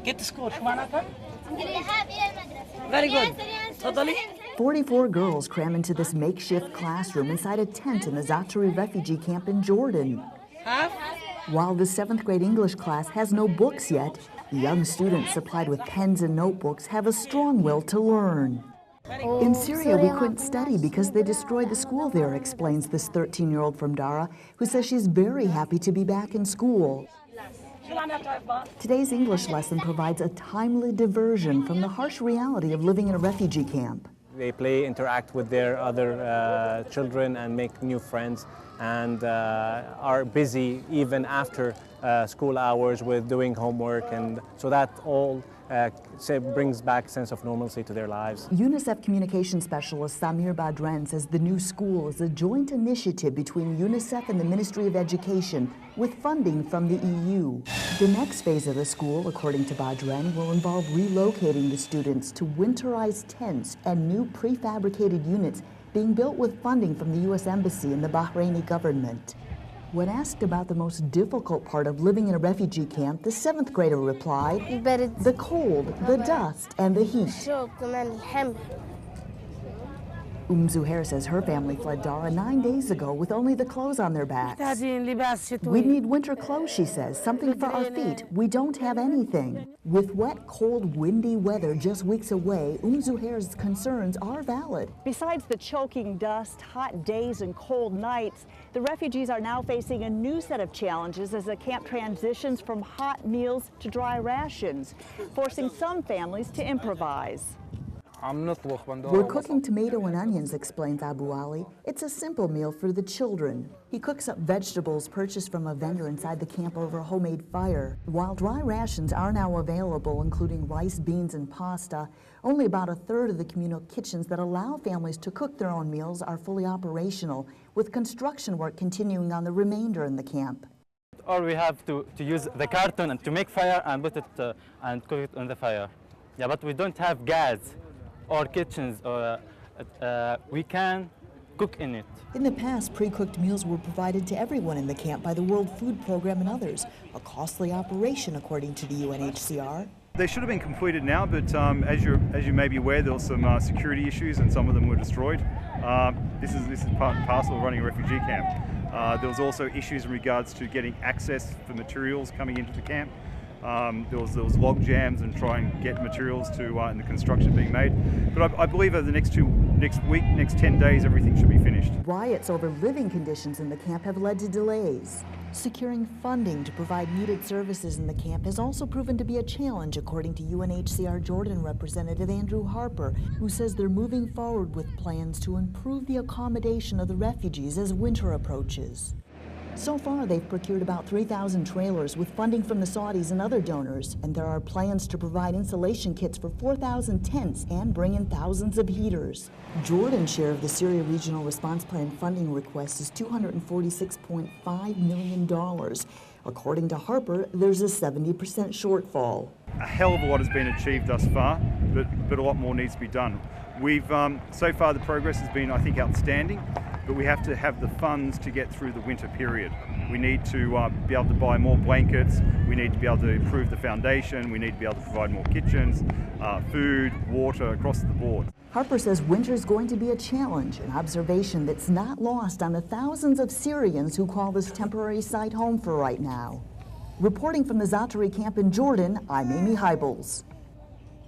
Get to school. شو معناتها؟ Very good. تفضلي. 44 girls cram into this makeshift classroom inside a tent in the Za'atari refugee camp in Jordan. While the 7th grade English class has no books yet, the young students supplied with pens and notebooks have a strong will to learn. In Syria, we couldn't study because they destroyed the school there, explains this 13-year-old from Dara, who says she's very happy to be back in school. Today's English lesson provides a timely diversion from the harsh reality of living in a refugee camp. They play, interact with their other children and make new friends, and are busy even after school hours with doing homework, and so that all brings back a sense of normalcy to their lives. UNICEF communication specialist Samir Badran says the new school is a joint initiative between UNICEF and the Ministry of Education with funding from the EU. The next phase of the school, according to Badran, will involve relocating the students to winterized tents and new prefabricated units being built with funding from the U.S. Embassy and the Bahraini government. When asked about the most difficult part of living in a refugee camp, the 7th grader replied, the cold, the dust, and the heat. Zuhair says her family fled Dara 9 days ago with only the clothes on their backs. We need winter clothes, she says, something for our feet. We don't have anything. With wet, cold, windy weather just weeks away, Zuhair's concerns are valid. Besides the choking dust, hot days, and cold nights, the refugees are now facing a new set of challenges as the camp transitions from hot meals to dry rations, forcing some families to improvise. We're cooking tomato and onions, explains Abu Ali. It's a simple meal for the children. He cooks up vegetables purchased from a vendor inside the camp over a homemade fire. While dry rations are now available, including rice, beans, and pasta, only about a third of the communal kitchens that allow families to cook their own meals are fully operational, with construction work continuing on the remainder in the camp. Or we have to use the carton and to make fire and put it and cook it on the fire. Yeah, but we don't have gas or kitchens, or we can cook in it. In the past, pre-cooked meals were provided to everyone in the camp by the World Food Program and others, a costly operation according to the UNHCR. They should have been completed now, but as you may be aware, there were some security issues and some of them were destroyed. This is part and parcel of running a refugee camp. There was also issues in regards to getting access for materials coming into the camp. There was log jams and try and get materials to and the construction being made. But I believe over the next 10 days, everything should be finished. Riots over living conditions in the camp have led to delays. Securing funding to provide needed services in the camp has also proven to be a challenge, according to UNHCR Jordan representative Andrew Harper, who says they're moving forward with plans to improve the accommodation of the refugees as winter approaches. So far, they've procured about 3,000 trailers with funding from the Saudis and other donors, and there are plans to provide insulation kits for 4,000 tents and bring in thousands of heaters. Jordan's share of the Syria Regional Response Plan funding request is $246.5 million. According to Harper, there's a 70% shortfall. A hell of a lot has been achieved thus far, but a lot more needs to be done. We've so far the progress has been, I think, outstanding. But we have to have the funds to get through the winter period. We need to be able to buy more blankets, we need to be able to improve the foundation, we need to be able to provide more kitchens, food, water, across the board. Harper says winter is going to be a challenge, an observation that's not lost on the thousands of Syrians who call this temporary site home for right now. Reporting from the Za'atari camp in Jordan, I'm Amy Hybels.